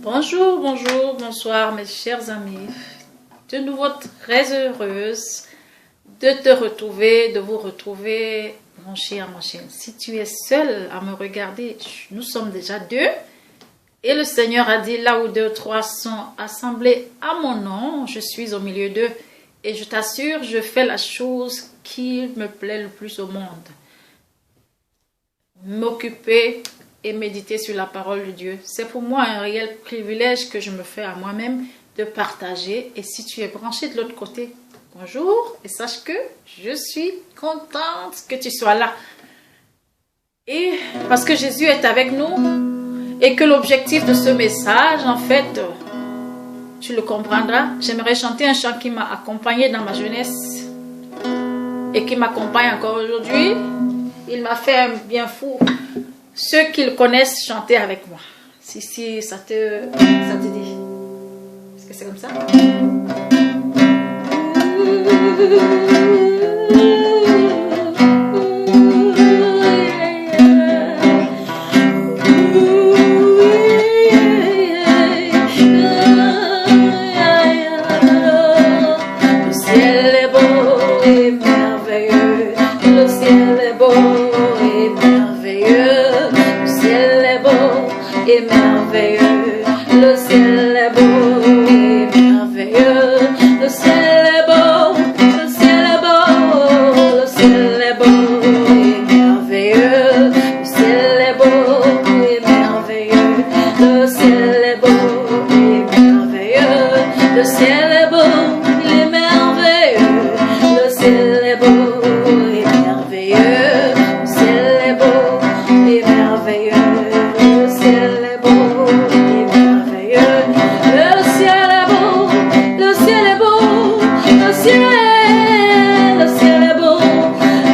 Bonjour, bonjour, bonsoir mes chers amis. De nouveau très heureuse de te retrouver, de vous retrouver, mon cher, ma chère. Si tu es seul à me regarder, nous sommes déjà deux. Et le Seigneur a dit, là où deux, trois sont assemblés à mon nom, je suis au milieu d'eux. Et je t'assure, je fais la chose qui me plaît le plus au monde. M'occuper et méditer sur la parole de Dieu. C'est pour moi un réel privilège que je me fais à moi-même de partager. Et si tu es branché de l'autre côté, bonjour, et sache que je suis contente que tu sois là. Et parce que Jésus est avec nous et que l'objectif de ce message, en fait, tu le comprendras. J'aimerais chanter un chant qui m'a accompagné dans ma jeunesse et qui m'accompagne encore aujourd'hui. Il m'a fait un bien fou. Ceux qui le connaissent, chanter avec moi. Si ça te dit. Est-ce que c'est comme ça? Le ciel est beau et merveilleux. Le ciel est beau et merveilleux. Le ciel est beau et merveilleux. Le ciel est beau et merveilleux. Le ciel est beau, le ciel est beau, le ciel est beau et merveilleux. Le ciel est beau et merveilleux. Le ciel est beau et merveilleux. Le ciel est beau, il est merveilleux. Le ciel est beau et merveilleux. Le ciel est beau et merveilleux. Le ciel est beau et merveilleux. Le ciel est beau, le ciel est beau, le ciel est beau,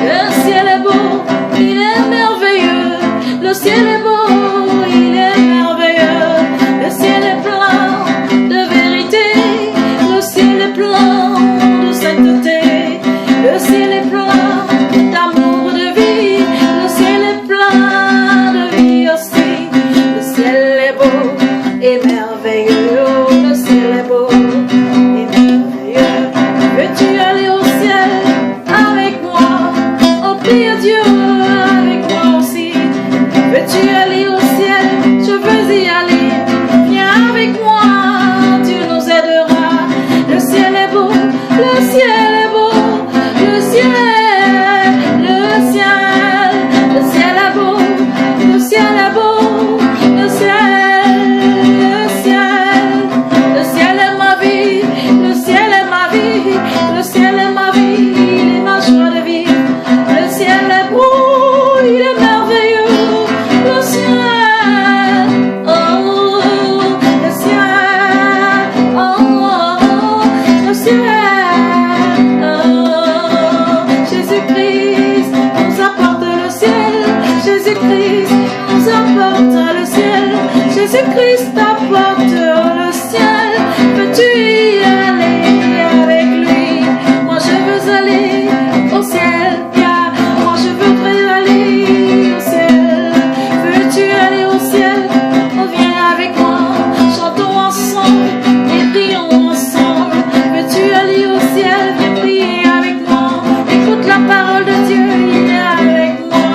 le ciel est beau, il est merveilleux. Le ciel est beau, il est merveilleux. Le ciel est plein de vérité. Le ciel est plein de sainteté. Le ciel est plein d'amour, de vie. Le ciel est plein de vie aussi. Le ciel est beau et merveilleux. Le ciel est beau et merveilleux. Veux-tu aller au ciel avec moi? Oh, prie à Dieu avec moi aussi. Veux-tu aller au ciel? Je veux y aller. Viens avec moi, Dieu nous aidera. Le ciel est beau, le ciel est beau. Le ciel est beau, le ciel est beau, le ciel est ma vie, le ciel est ma vie, le ciel est ma vie, il est ma joie de vivre. Le ciel est beau, il est merveilleux, le ciel, oh, le ciel, oh, le ciel, oh, Jésus-Christ nous apporte le ciel, Jésus-Christ nous apporte le ciel, Jésus-Christ apporte le ciel. Veux-tu y aller avec lui? Moi je veux aller au ciel, yeah. Moi je voudrais aller au ciel. Veux-tu aller au ciel? Oh, viens avec moi, chantons ensemble et prions ensemble. Veux-tu aller au ciel? Viens prier avec moi. Écoute la parole de Dieu, il est avec moi.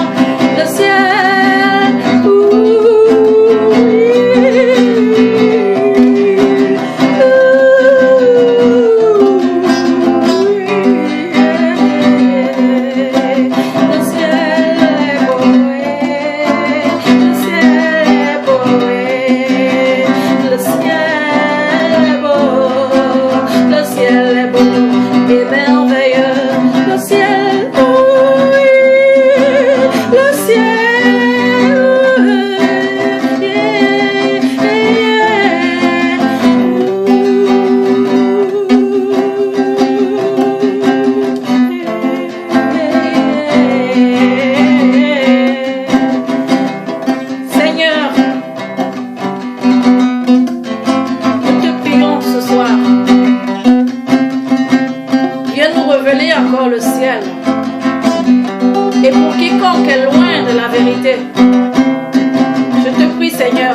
Le ciel, et pour quiconque est loin de la vérité. Je te prie, Seigneur,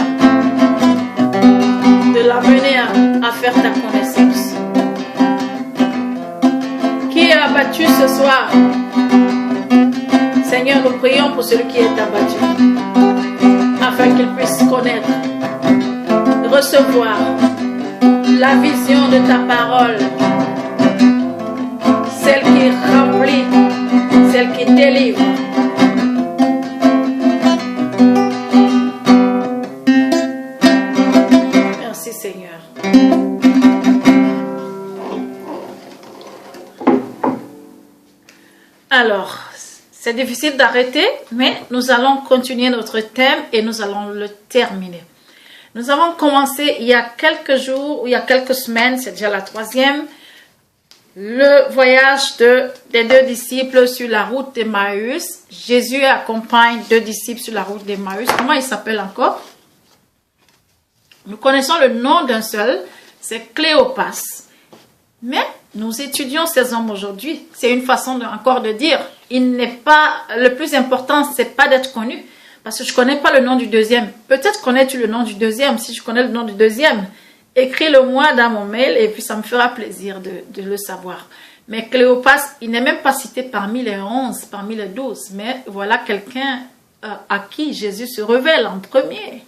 de l'amener à faire ta connaissance. Qui est abattu ce soir? Seigneur, nous prions pour celui qui est abattu, afin qu'il puisse connaître, recevoir la vision de ta parole, celle qui remplit, celle qui délivre. Merci Seigneur. Alors, c'est difficile d'arrêter, mais nous allons continuer notre thème et nous allons le terminer. Nous avons commencé il y a quelques jours, ou il y a quelques semaines, c'est déjà la 3e, le voyage des 2 disciples sur la route d'Emmaüs. Jésus accompagne 2 disciples sur la route d'Emmaüs. Comment ils s'appellent encore? Nous connaissons le nom d'un seul, c'est Cléopas. Mais nous étudions ces hommes aujourd'hui. C'est une façon encore de dire, il n'est pas, le plus important, c'est pas d'être connu. Parce que je ne connais pas le nom du deuxième. Peut-être connais-tu le nom du deuxième. Si je connais le nom du deuxième, écris-le-moi dans mon mail et puis ça me fera plaisir de le savoir. Mais Cléopas, il n'est même pas cité parmi les 11, parmi les 12. Mais voilà quelqu'un à qui Jésus se révèle en premier.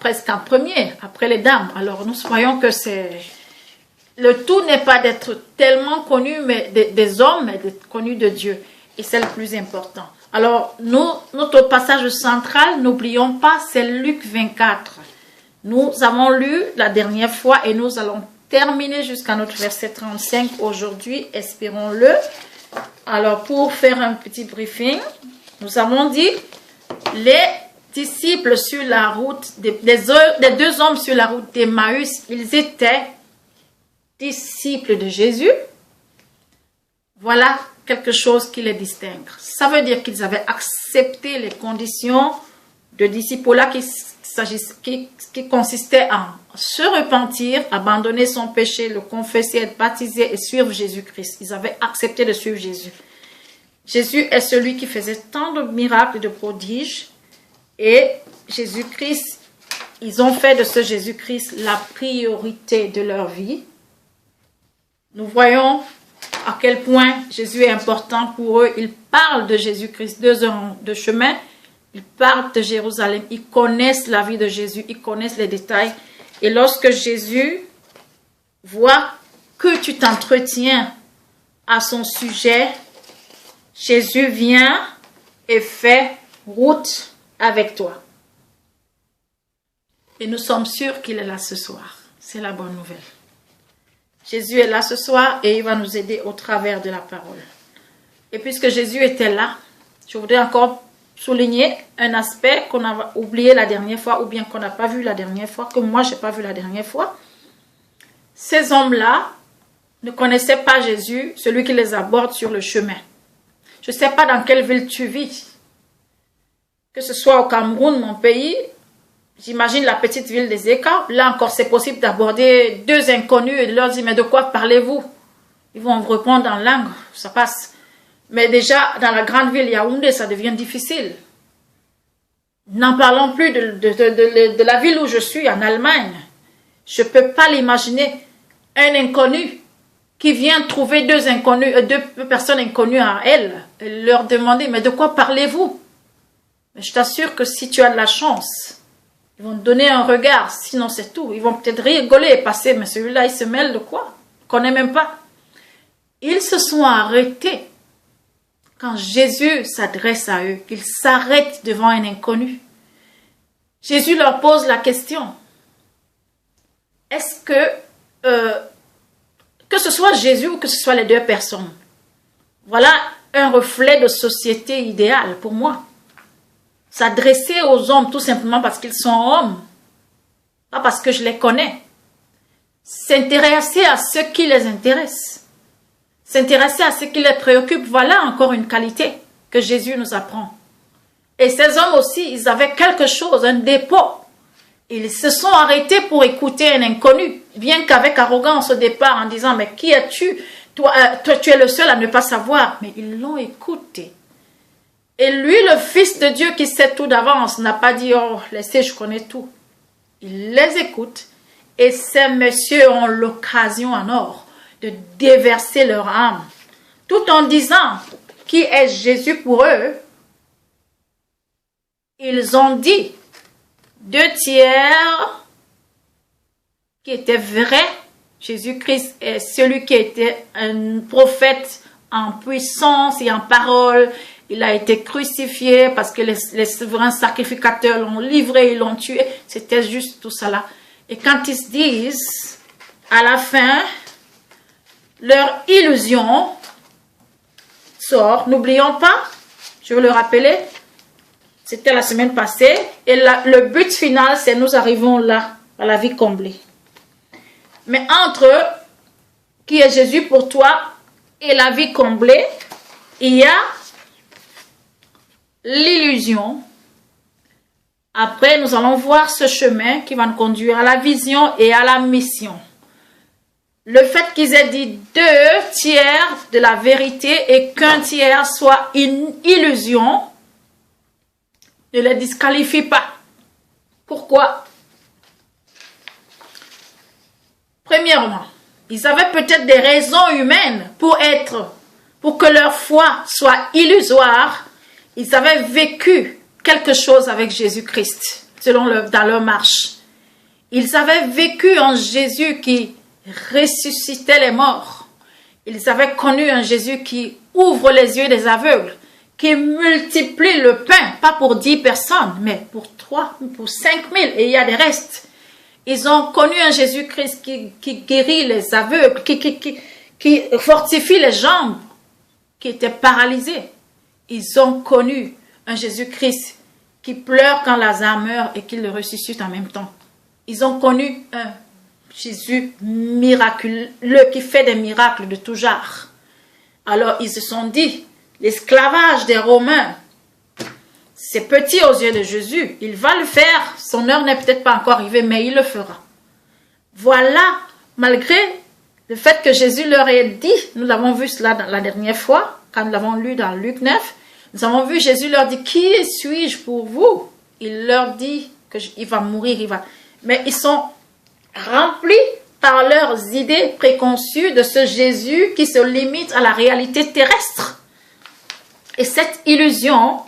Presque en premier, après les dames. Alors nous voyons que c'est... Le tout n'est pas d'être tellement connu mais des hommes, mais d'être connu de Dieu. Et c'est le plus important. Alors, notre passage central, n'oublions pas, c'est Luc 24. Nous avons lu la dernière fois et nous allons terminer jusqu'à notre verset 35 aujourd'hui, espérons-le. Alors, pour faire un petit briefing, nous avons dit, les disciples sur la route, des 2 hommes sur la route d'Emmaüs, ils étaient disciples de Jésus. Voilà quelque chose qui les distingue. Ça veut dire qu'ils avaient accepté les conditions de disciple-là qui consistait à se repentir, abandonner son péché, le confesser, être baptisé et suivre Jésus-Christ. Ils avaient accepté de suivre Jésus. Jésus est celui qui faisait tant de miracles et de prodiges. Et Jésus-Christ, ils ont fait de ce Jésus-Christ la priorité de leur vie. Nous voyons à quel point Jésus est important pour eux. Ils parlent de Jésus-Christ 2 heures de chemin. Ils parlent de Jérusalem. Ils connaissent la vie de Jésus. Ils connaissent les détails. Et lorsque Jésus voit que tu t'entretiens à son sujet, Jésus vient et fait route avec toi. Et nous sommes sûrs qu'il est là ce soir. C'est la bonne nouvelle. Jésus est là ce soir et il va nous aider au travers de la parole. Et puisque Jésus était là, je voudrais encore souligner un aspect qu'on a oublié la dernière fois ou bien qu'on n'a pas vu la dernière fois, que moi je n'ai pas vu la dernière fois. Ces hommes-là ne connaissaient pas Jésus, celui qui les aborde sur le chemin. Je ne sais pas dans quelle ville tu vis. Que ce soit au Cameroun, mon pays, j'imagine la petite ville des Écarts. Là encore, c'est possible d'aborder 2 inconnus et de leur dire, mais de quoi parlez-vous? Ils vont vous répondre en langue, ça passe. Mais déjà, dans la grande ville Yaoundé, ça devient difficile. N'en parlons plus de la ville où je suis, en Allemagne. Je ne peux pas l'imaginer. Un inconnu qui vient trouver 2 personnes inconnues à elle, et leur demander, mais de quoi parlez-vous? Mais je t'assure que si tu as de la chance, ils vont te donner un regard, sinon c'est tout. Ils vont peut-être rigoler et passer, mais celui-là, il se mêle de quoi? Il ne connaît même pas. Ils se sont arrêtés quand Jésus s'adresse à eux, qu'ils s'arrêtent devant un inconnu. Jésus leur pose la question. Est-ce que ce soit Jésus ou que ce soit les 2 personnes, voilà un reflet de société idéale pour moi. S'adresser aux hommes tout simplement parce qu'ils sont hommes, pas parce que je les connais. S'intéresser à ce qui les intéresse. S'intéresser à ce qui les préoccupe, voilà encore une qualité que Jésus nous apprend. Et ces hommes aussi, ils avaient quelque chose, un dépôt. Ils se sont arrêtés pour écouter un inconnu, bien qu'avec arrogance au départ, en disant, mais qui es-tu? Toi, tu es le seul à ne pas savoir. Mais ils l'ont écouté. Et lui, le Fils de Dieu qui sait tout d'avance, n'a pas dit, oh, laissez, je connais tout. Il les écoute Et ces messieurs ont l'occasion en or de déverser leur âme, tout en disant qui est Jésus pour eux. Ils ont dit 2/3 qui était vrai. Jésus-Christ est celui qui était un prophète en puissance et en parole. Il a été crucifié parce que les souverains sacrificateurs l'ont livré, ils l'ont tué. C'était juste tout ça là. Et quand ils se disent, à la fin, leur illusion sort. N'oublions pas, je veux le rappeler, c'était la semaine passée. Et le but final, c'est nous arrivons là, à la vie comblée. Mais entre qui est Jésus pour toi et la vie comblée, il y a l'illusion. Après, nous allons voir ce chemin qui va nous conduire à la vision et à la mission. Le fait qu'ils aient dit 2/3 de la vérité et qu'1/3 soit une illusion ne les disqualifie pas. Pourquoi? Premièrement, ils avaient peut-être des raisons humaines pour que leur foi soit illusoire. Ils avaient vécu quelque chose avec Jésus-Christ, dans leur marche. Ils avaient vécu en Jésus qui ressuscitait les morts. Ils avaient connu un Jésus qui ouvre les yeux des aveugles, qui multiplie le pain, pas pour 10 personnes, mais pour 5 000, et il y a des restes. Ils ont connu un Jésus-Christ qui guérit les aveugles, qui fortifie les jambes qui étaient paralysées. Ils ont connu un Jésus-Christ qui pleure quand Lazare meurt et qui le ressuscite en même temps. Ils ont connu un Jésus miraculeux qui fait des miracles de tout genre. Alors ils se sont dit, l'esclavage des Romains, c'est petit aux yeux de Jésus. Il va le faire. Son heure n'est peut-être pas encore arrivée, mais il le fera. Voilà, malgré le fait que Jésus leur ait dit, nous l'avons vu cela la dernière fois, quand nous l'avons lu dans Luc 9, nous avons vu Jésus leur dit, qui suis-je pour vous? Il leur dit qu'il va mourir, mais ils sont remplis par leurs idées préconçues de ce Jésus qui se limite à la réalité terrestre. Et cette illusion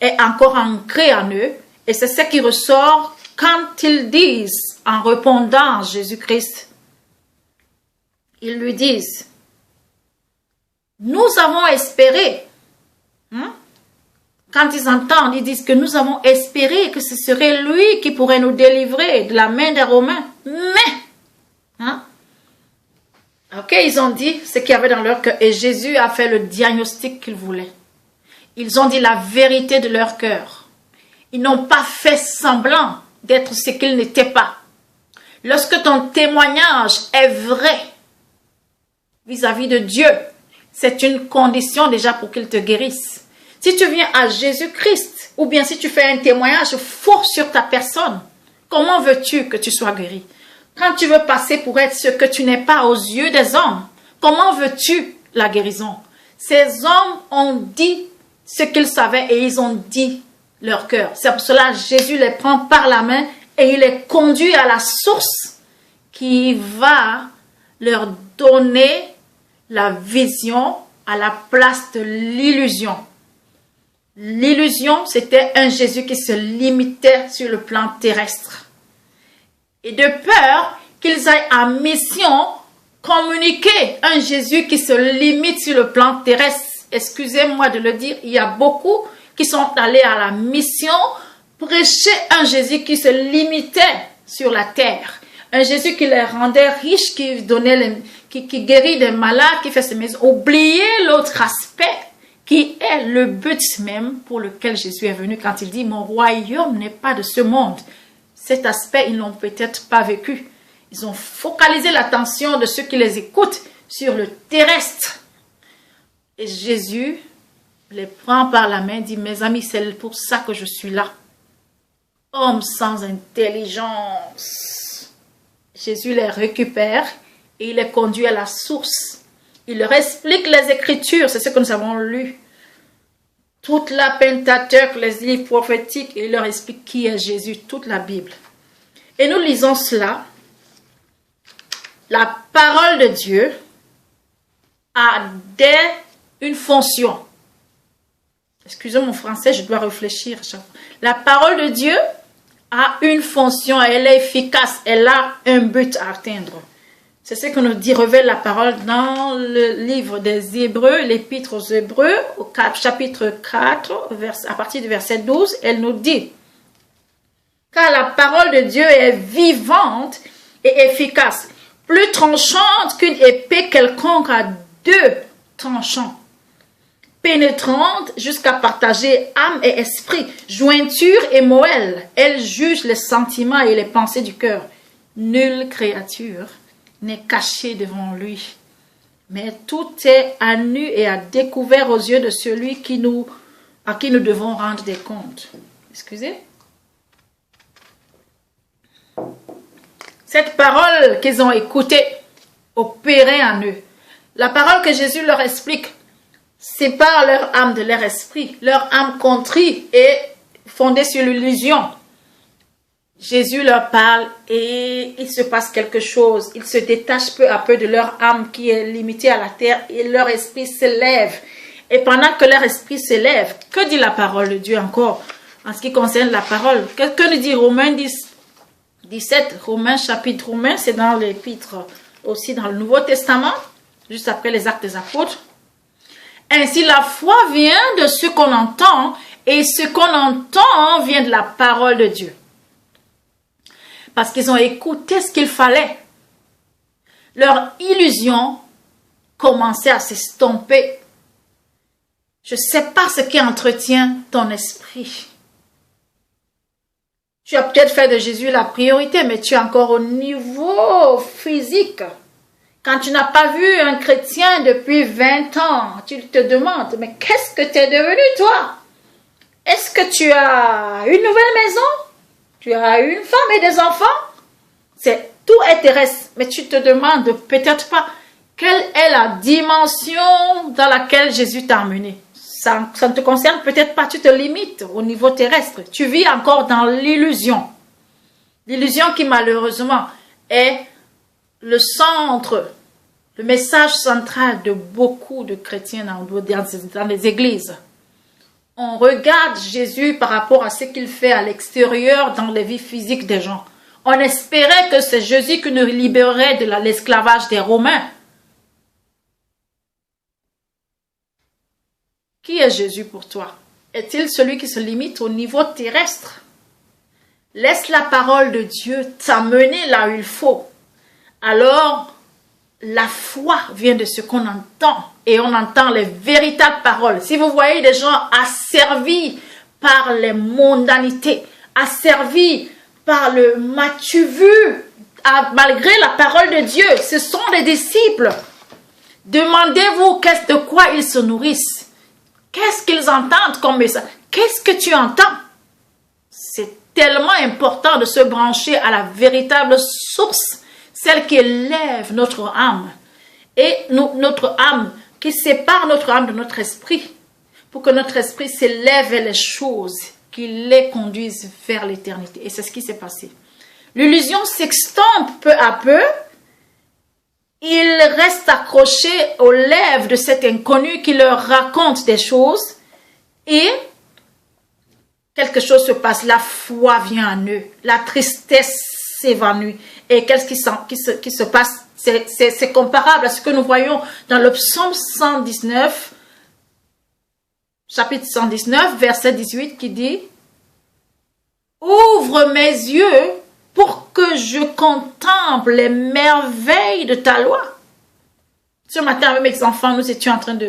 est encore ancrée en eux, et c'est ce qui ressort quand ils disent, en répondant à Jésus-Christ, ils lui disent, nous avons espéré. Quand ils entendent, ils disent que nous avons espéré que ce serait lui qui pourrait nous délivrer de la main des Romains. Mais, ok, ils ont dit ce qu'il y avait dans leur cœur, et Jésus a fait le diagnostic qu'ils voulaient. Ils ont dit la vérité de leur cœur. Ils n'ont pas fait semblant d'être ce qu'ils n'étaient pas. Lorsque ton témoignage est vrai vis-à-vis de Dieu, c'est une condition déjà pour qu'il te guérisse. Si tu viens à Jésus-Christ, ou bien si tu fais un témoignage faux sur ta personne, comment veux-tu que tu sois guéri? Quand tu veux passer pour être ce que tu n'es pas aux yeux des hommes, comment veux-tu la guérison? Ces hommes ont dit ce qu'ils savaient et ils ont dit leur cœur. C'est pour cela que Jésus les prend par la main et il les conduit à la source qui va leur donner la vision à la place de l'illusion. L'illusion, c'était un Jésus qui se limitait sur le plan terrestre. Et de peur qu'ils aillent en mission communiquer un Jésus qui se limite sur le plan terrestre. Excusez-moi de le dire, il y a beaucoup qui sont allés à la mission prêcher un Jésus qui se limitait sur la terre. Un Jésus qui les rendait riches, qui guérit des malades, qui fait ses maisons. Oubliez l'autre aspect qui est le but même pour lequel Jésus est venu quand il dit « Mon royaume n'est pas de ce monde ». Cet aspect, ils n'ont peut-être pas vécu. Ils ont focalisé l'attention de ceux qui les écoutent sur le terrestre. Et Jésus les prend par la main et dit « Mes amis, c'est pour ça que je suis là. » Homme sans intelligence. Jésus les récupère et il les conduit à la source. Il leur explique les Écritures, c'est ce que nous avons lu. Toute la Pentateuque, les livres prophétiques, et il leur explique qui est Jésus, toute la Bible. Et nous lisons cela La parole de Dieu a une fonction. Excusez mon français, je dois réfléchir. La parole de Dieu a une fonction, elle est efficace, elle a un but à atteindre. C'est ce que nous dit, révèle la parole dans le livre des Hébreux, l'épître aux Hébreux, au chapitre 4, à partir du verset 12, elle nous dit, car la parole de Dieu est vivante et efficace, plus tranchante qu'une épée quelconque à deux tranchants, pénétrante jusqu'à partager âme et esprit, jointure et moelle. Elle juge les sentiments et les pensées du cœur. Nulle créature n'est cachée devant lui, mais tout est à nu et à découvert aux yeux de celui à qui nous devons rendre des comptes. Excusez. Cette parole qu'ils ont écoutée opérait en eux. La parole que Jésus leur explique sépare leur âme de leur esprit. Leur âme contrit et fondée sur l'illusion. Jésus leur parle et il se passe quelque chose. Ils se détachent peu à peu de leur âme qui est limitée à la terre et leur esprit s'élève. Et pendant que leur esprit s'élève, que dit la parole de Dieu encore en ce qui concerne la parole? Que nous dit Romains 17, chapitre Romains, c'est dans l'épître aussi dans le Nouveau Testament, juste après les Actes des Apôtres. Ainsi, la foi vient de ce qu'on entend, et ce qu'on entend vient de la parole de Dieu. Parce qu'ils ont écouté ce qu'il fallait. Leur illusion commençait à s'estomper. Je ne sais pas ce qui entretient ton esprit. Tu as peut-être fait de Jésus la priorité, mais tu es encore au niveau physique. Quand tu n'as pas vu un chrétien depuis 20 ans, tu te demandes, mais qu'est-ce que tu es devenu toi? Est-ce que tu as une nouvelle maison? Tu as une femme et des enfants? Tout est terrestre, mais tu te demandes peut-être pas quelle est la dimension dans laquelle Jésus t'a emmené. Ça ne te concerne peut-être pas, tu te limites au niveau terrestre. Tu vis encore dans l'illusion. L'illusion qui malheureusement est le centre, le message central de beaucoup de chrétiens dans les églises. On regarde Jésus par rapport à ce qu'il fait à l'extérieur dans les vies physiques des gens. On espérait que c'est Jésus qui nous libérerait de l'esclavage des Romains. Qui est Jésus pour toi? Est-il celui qui se limite au niveau terrestre? Laisse la parole de Dieu t'amener là où il faut. Alors, la foi vient de ce qu'on entend et on entend les véritables paroles. Si vous voyez des gens asservis par les mondanités, asservis par le m'as-tu vu, malgré la parole de Dieu, ce sont des disciples. Demandez-vous de quoi ils se nourrissent. Qu'est-ce qu'ils entendent comme message? Qu'est-ce que tu entends? C'est tellement important de se brancher à la véritable source, celle qui élève notre âme. Et notre âme, qui sépare notre âme de notre esprit, pour que notre esprit s'élève vers les choses qui les conduisent vers l'éternité. Et c'est ce qui s'est passé. L'illusion s'extompe peu à peu. Ils restent accrochés aux lèvres de cet inconnu qui leur raconte des choses et quelque chose se passe. La foi vient en eux, la tristesse s'évanouit. Et qu'est-ce qui se passe? C'est comparable à ce que nous voyons dans le psaume 119, chapitre 119, verset 18 qui dit « Ouvre mes yeux pour que je contemple les merveilles de ta loi. » Ce matin, avec mes enfants, nous étions en train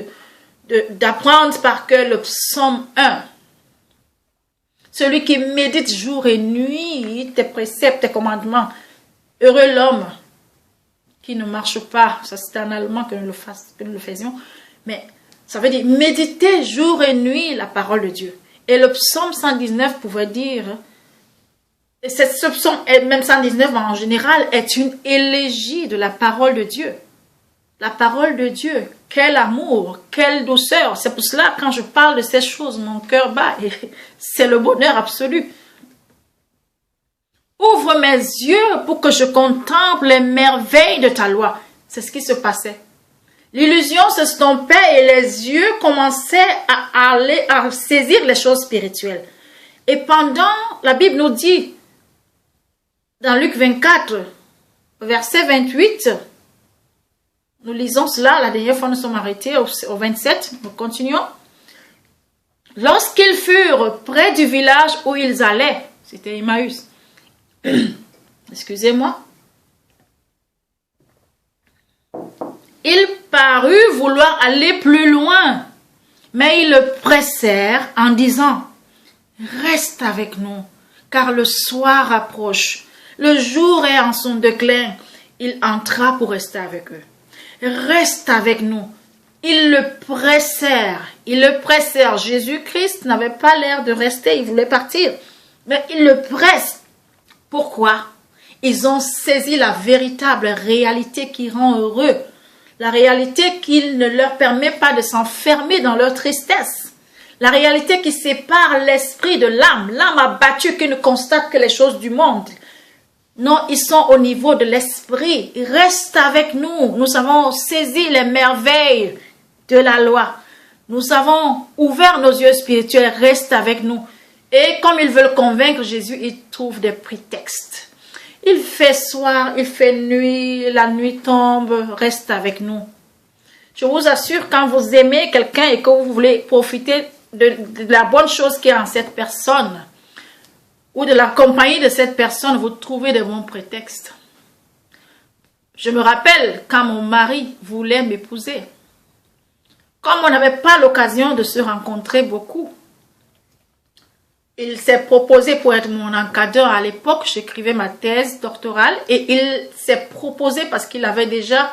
d'apprendre par cœur le psaume 1. Celui qui médite jour et nuit tes préceptes, tes commandements. Heureux l'homme qui ne marche pas. Ça, c'est en allemand que nous le faisions. Mais ça veut dire méditer jour et nuit la parole de Dieu. Et le psaume 119 pouvait dire... Ce psaume, même 119 en général, est une élégie de la parole de Dieu. La parole de Dieu, quel amour, quelle douceur. C'est pour cela, quand je parle de ces choses, mon cœur bat et c'est le bonheur absolu. Ouvre mes yeux pour que je contemple les merveilles de ta loi. C'est ce qui se passait. L'illusion s'estompait et les yeux commençaient à saisir les choses spirituelles. Et pendant, la Bible nous dit, dans Luc 24, verset 28, nous lisons cela, la dernière fois nous sommes arrêtés au 27, nous continuons. Lorsqu'ils furent près du village où ils allaient, c'était Emmaüs, excusez-moi, ils parurent vouloir aller plus loin, mais ils le pressèrent en disant, reste avec nous, car le soir approche, le jour est en son déclin. Il entra pour rester avec eux. Reste avec nous. Ils le pressèrent. Jésus-Christ n'avait pas l'air de rester, il voulait partir. Mais ils le pressent. Pourquoi? Ils ont saisi la véritable réalité qui rend heureux. La réalité qui ne leur permet pas de s'enfermer dans leur tristesse. La réalité qui sépare l'esprit de l'âme. L'âme abattue qui ne constate que les choses du monde. Non, ils sont au niveau de l'esprit. Ils restent avec nous. Nous avons saisi les merveilles de la loi. Nous avons ouvert nos yeux spirituels. Reste avec nous. Et comme ils veulent convaincre Jésus, ils trouvent des prétextes. Il fait soir, il fait nuit, la nuit tombe. Reste avec nous. Je vous assure, quand vous aimez quelqu'un et que vous voulez profiter de la bonne chose qui est en cette personne, ou de la compagnie de cette personne, vous trouvez de bons prétextes. Je me rappelle quand mon mari voulait m'épouser. Comme on n'avait pas l'occasion de se rencontrer beaucoup, il s'est proposé pour être mon encadreur à l'époque. J'écrivais ma thèse doctorale et il s'est proposé parce qu'il avait déjà,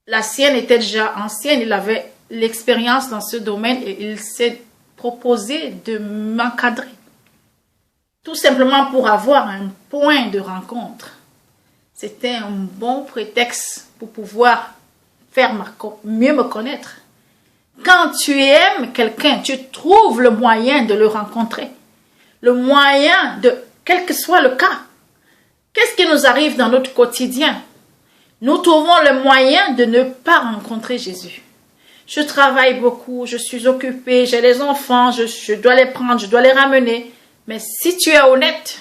la sienne était déjà ancienne, il avait l'expérience dans ce domaine et il s'est proposé de m'encadrer. Tout simplement pour avoir un point de rencontre. C'était un bon prétexte pour pouvoir mieux me connaître. Quand tu aimes quelqu'un, tu trouves le moyen de le rencontrer. Le moyen de, quel que soit le cas. Qu'est-ce qui nous arrive dans notre quotidien? Nous trouvons le moyen de ne pas rencontrer Jésus. Je travaille beaucoup, je suis occupée, j'ai des enfants, je dois les prendre, je dois les ramener. Mais si tu es honnête,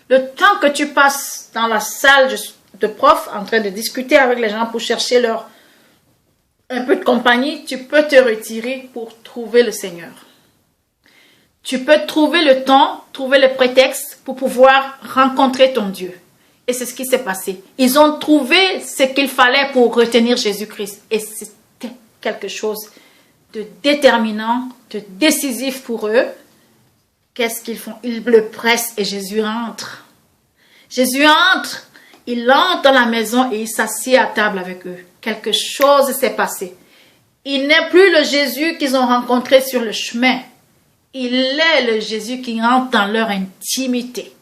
le temps que tu passes dans la salle de prof en train de discuter avec les gens pour chercher un peu de compagnie, tu peux te retirer pour trouver le Seigneur. Tu peux trouver le temps, trouver le prétexte pour pouvoir rencontrer ton Dieu. Et c'est ce qui s'est passé. Ils ont trouvé ce qu'il fallait pour retenir Jésus-Christ. Et c'était quelque chose de déterminant, de décisif pour eux. Qu'est-ce qu'ils font? Ils le pressent et Jésus entre. Jésus entre, il entre dans la maison et il s'assied à table avec eux. Quelque chose s'est passé. Il n'est plus le Jésus qu'ils ont rencontré sur le chemin. Il est le Jésus qui entre dans leur intimité.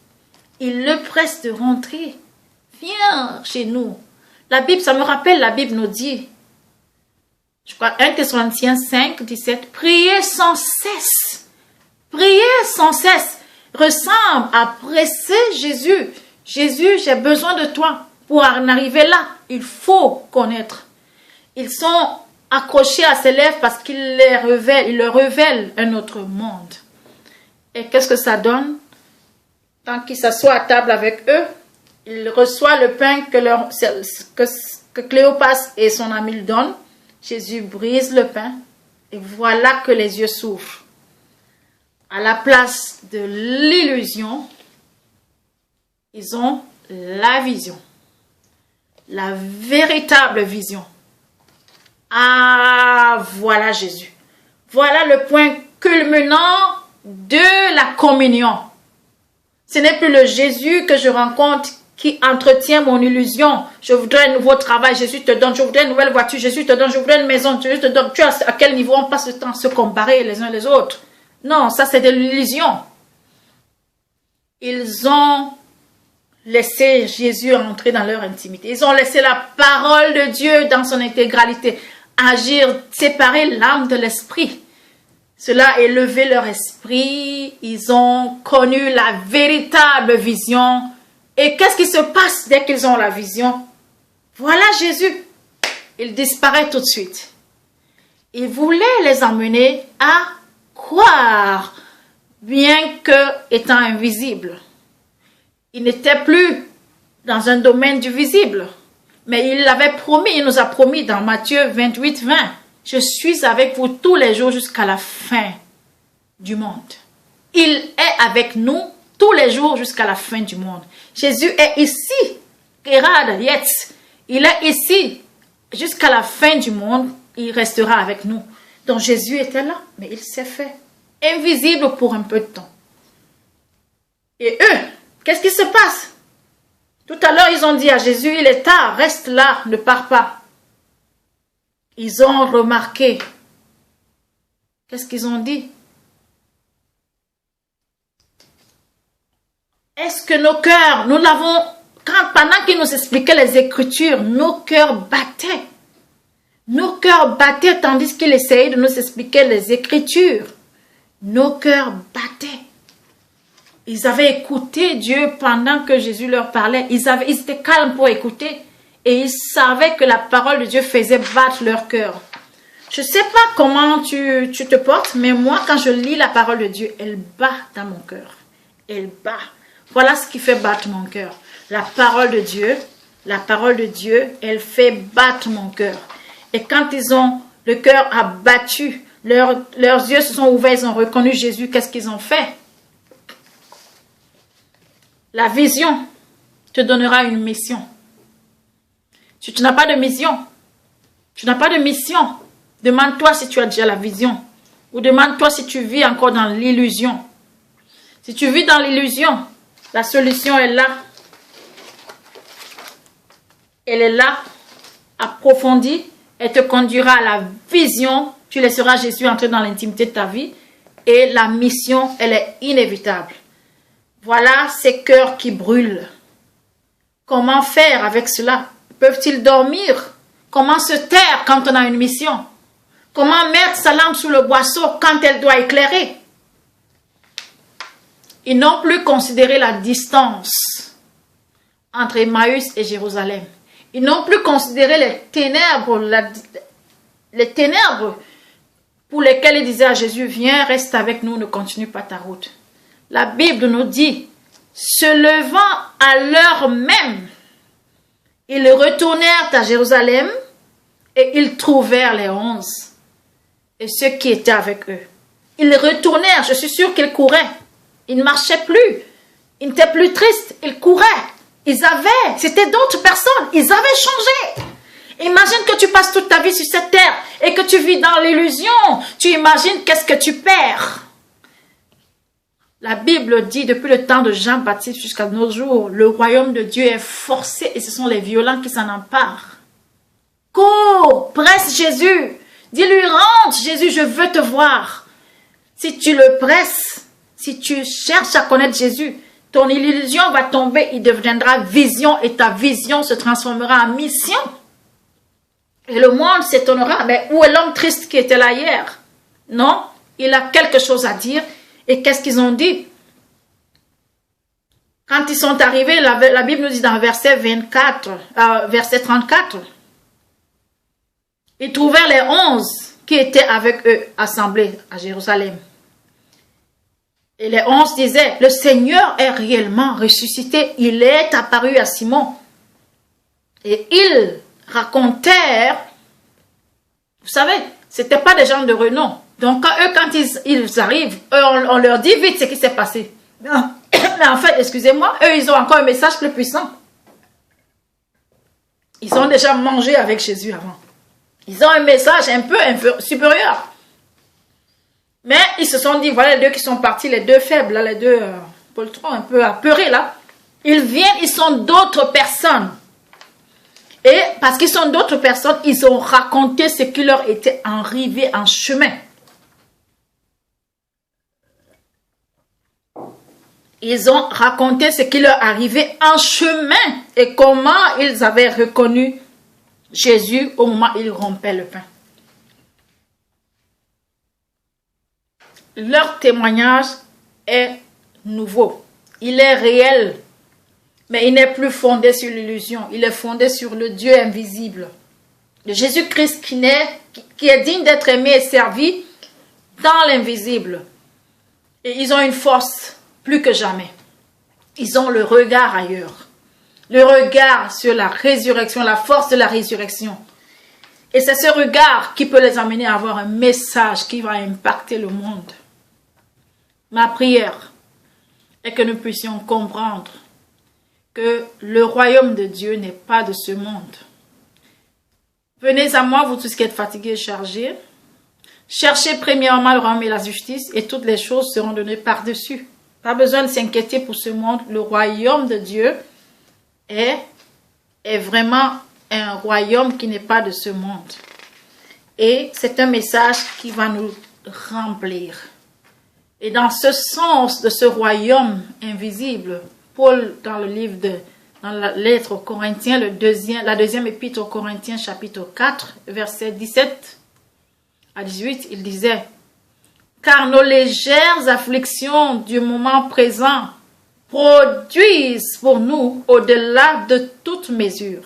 Il le presse de rentrer. Viens chez nous. La Bible, ça me rappelle, la Bible nous dit, je crois 1 Thessaloniciens 5, 17, priez sans cesse. Priez sans cesse. Ressemble à presser Jésus. Jésus, j'ai besoin de toi. Pour en arriver là, il faut connaître. Ils sont accrochés à ses lèvres parce qu'il leur révèle un autre monde. Et qu'est-ce que ça donne? Tant qu'il s'assoit à table avec eux, il reçoit le pain que Cléopas et son ami lui donnent. Jésus brise le pain et voilà que les yeux s'ouvrent. À la place de l'illusion, ils ont la vision. La véritable vision. Ah, voilà Jésus. Voilà le point culminant de la communion. Ce n'est plus le Jésus que je rencontre qui entretient mon illusion. Je voudrais un nouveau travail, Jésus te donne. Je voudrais une nouvelle voiture, Jésus te donne. Je voudrais une maison, Jésus te donne. Tu as à quel niveau on passe le temps à se comparer les uns les autres? Non, ça c'est de l'illusion. Ils ont laissé Jésus entrer dans leur intimité. Ils ont laissé la parole de Dieu dans son intégralité agir, séparer l'âme de l'esprit. Cela a élevé leur esprit ils ont connu la véritable vision. Et qu'est-ce qui se passe dès qu'ils ont la vision? Voilà Jésus. Il disparaît tout de suite. Il voulait les emmener à croire, bien que étant invisible. Il n'était plus dans un domaine du visible. Mais il l'avait promis, il nous a promis dans Matthieu 28, 20. Je suis avec vous tous les jours jusqu'à la fin du monde. Il est avec nous tous les jours jusqu'à la fin du monde. Jésus est ici. Il est ici jusqu'à la fin du monde. Il restera avec nous. Donc Jésus était là, mais il s'est fait invisible pour un peu de temps. Et eux, qu'est-ce qui se passe? Tout à l'heure, ils ont dit à Jésus, il est tard, reste là, ne pars pas. Ils ont remarqué. Qu'est-ce qu'ils ont dit? Est-ce que nos cœurs, nous l'avons, pendant qu'il nous expliquait les Écritures, nos cœurs battaient. Nos cœurs battaient tandis qu'il essayait de nous expliquer les Écritures. Nos cœurs battaient. Ils avaient écouté Dieu pendant que Jésus leur parlait. Ils étaient calmes pour écouter. Et ils savaient que la parole de Dieu faisait battre leur cœur. Je ne sais pas comment tu te portes, mais moi, quand je lis la parole de Dieu, elle bat dans mon cœur. Elle bat. Voilà ce qui fait battre mon cœur. La parole de Dieu, elle fait battre mon cœur. Et quand le cœur a battu, leurs yeux se sont ouverts, ils ont reconnu Jésus, qu'est-ce qu'ils ont fait? La vision te donnera une mission. Si tu n'as pas de mission, demande-toi si tu as déjà la vision. Ou demande-toi si tu vis encore dans l'illusion. Si tu vis dans l'illusion, la solution est là. Elle est là, approfondie. Elle te conduira à la vision. Tu laisseras Jésus entrer dans l'intimité de ta vie. Et la mission, elle est inévitable. Voilà ces cœurs qui brûlent. Comment faire avec cela? Peuvent-ils dormir? Comment se taire quand on a une mission? Comment mettre sa lampe sous le boisseau quand elle doit éclairer? Ils n'ont plus considéré la distance entre Emmaüs et Jérusalem. Ils n'ont plus considéré les ténèbres pour lesquelles ils disaient à Jésus, viens, reste avec nous, ne continue pas ta route. La Bible nous dit, se levant à l'heure même, ils retournèrent à Jérusalem et ils trouvèrent les 11 et ceux qui étaient avec eux. Ils retournèrent, je suis sûre qu'ils couraient. Ils ne marchaient plus. Ils n'étaient plus tristes, ils couraient. C'était d'autres personnes, ils avaient changé. Imagine que tu passes toute ta vie sur cette terre et que tu vis dans l'illusion. Tu imagines qu'est-ce que tu perds. La Bible dit, depuis le temps de Jean-Baptiste jusqu'à nos jours, le royaume de Dieu est forcé et ce sont les violents qui s'en emparent. Cours, presse Jésus. Dis-lui, rentre Jésus, je veux te voir. Si tu le presses, si tu cherches à connaître Jésus, ton illusion va tomber, il deviendra vision et ta vision se transformera en mission. Et le monde s'étonnera, mais où est l'homme triste qui était là hier? Non, il a quelque chose à dire. Et qu'est-ce qu'ils ont dit? Quand ils sont arrivés, la Bible nous dit dans verset 34, ils trouvèrent les 11 qui étaient avec eux assemblés à Jérusalem. Et les 11 disaient, le Seigneur est réellement ressuscité, il est apparu à Simon. Et ils racontèrent, vous savez, ce n'étaient pas des gens de renom. Donc, quand ils arrivent, on leur dit vite ce qui s'est passé. Mais en fait, excusez-moi, eux, ils ont encore un message plus puissant. Ils ont déjà mangé avec Jésus avant. Ils ont un message un peu supérieur. Mais ils se sont dit, voilà les deux qui sont partis, les deux faibles, là, les deux poltrons un peu apeurés, là. Ils viennent, ils sont d'autres personnes. Et parce qu'ils sont d'autres personnes, ils ont raconté ce qui leur était arrivé en chemin. Ils ont raconté ce qui leur arrivait en chemin et comment ils avaient reconnu Jésus au moment où ils rompaient le pain. Leur témoignage est nouveau. Il est réel, mais il n'est plus fondé sur l'illusion. Il est fondé sur le Dieu invisible. Le Jésus-Christ qui est digne d'être aimé et servi dans l'invisible. Et ils ont une force plus que jamais. Ils ont le regard ailleurs. Le regard sur la résurrection, la force de la résurrection. Et c'est ce regard qui peut les amener à avoir un message qui va impacter le monde. Ma prière est que nous puissions comprendre que le royaume de Dieu n'est pas de ce monde. Venez à moi, vous tous qui êtes fatigués et chargés. Cherchez premièrement le royaume et la justice et toutes les choses seront données par-dessus. Pas besoin de s'inquiéter pour ce monde. Le royaume de Dieu est vraiment un royaume qui n'est pas de ce monde. Et c'est un message qui va nous remplir. Et dans ce sens de ce royaume invisible, Paul, dans la lettre aux Corinthiens, la deuxième épître aux Corinthiens, chapitre 4, versets 17 à 18, il disait « Car nos légères afflictions du moment présent produisent pour nous au-delà de toute mesure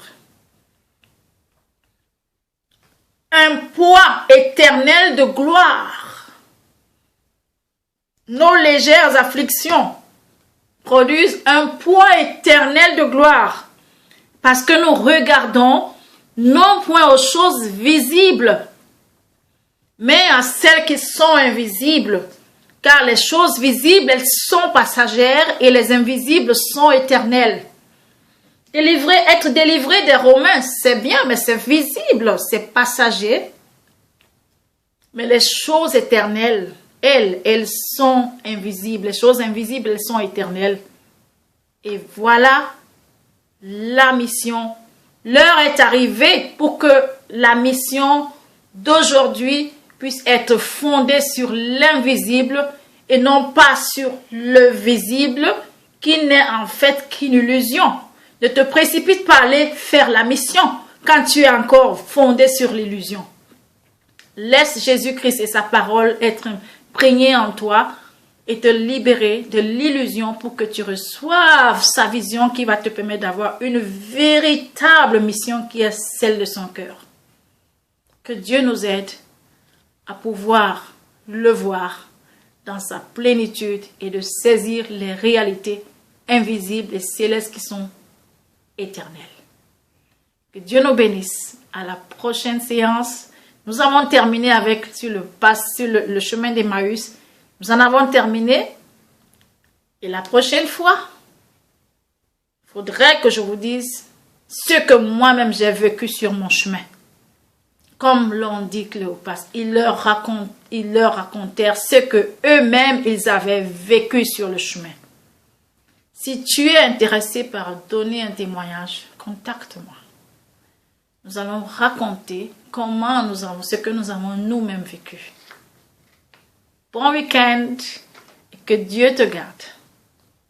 un poids éternel de gloire. » Nos légères afflictions produisent un poids éternel de gloire parce que nous regardons non point aux choses visibles, mais à celles qui sont invisibles. Car les choses visibles, elles sont passagères et les invisibles sont éternelles. Être délivré des Romains, c'est bien, mais c'est visible, c'est passager. Mais les choses éternelles, elles sont invisibles. Les choses invisibles, elles sont éternelles. Et voilà la mission. L'heure est arrivée pour que la mission d'aujourd'hui puisse être fondée sur l'invisible et non pas sur le visible qui n'est en fait qu'une illusion. Ne te précipite pas à aller faire la mission quand tu es encore fondé sur l'illusion. Laisse Jésus-Christ et sa parole être imprégnées en toi et te libérer de l'illusion pour que tu reçoives sa vision qui va te permettre d'avoir une véritable mission qui est celle de son cœur. Que Dieu nous aide à pouvoir le voir dans sa plénitude et de saisir les réalités invisibles et célestes qui sont éternelles. Que Dieu nous bénisse. À la prochaine séance, nous avons terminé avec sur le chemin d'Emmaüs. Nous en avons terminé. Et la prochaine fois, il faudrait que je vous dise ce que moi-même j'ai vécu sur mon chemin. Comme l'on dit Cléopas, ils leur racontèrent ce que eux-mêmes ils avaient vécu sur le chemin. Si tu es intéressé par donner un témoignage, contacte-moi. Nous allons raconter ce que nous avons nous-mêmes vécu. Bon week-end et que Dieu te garde.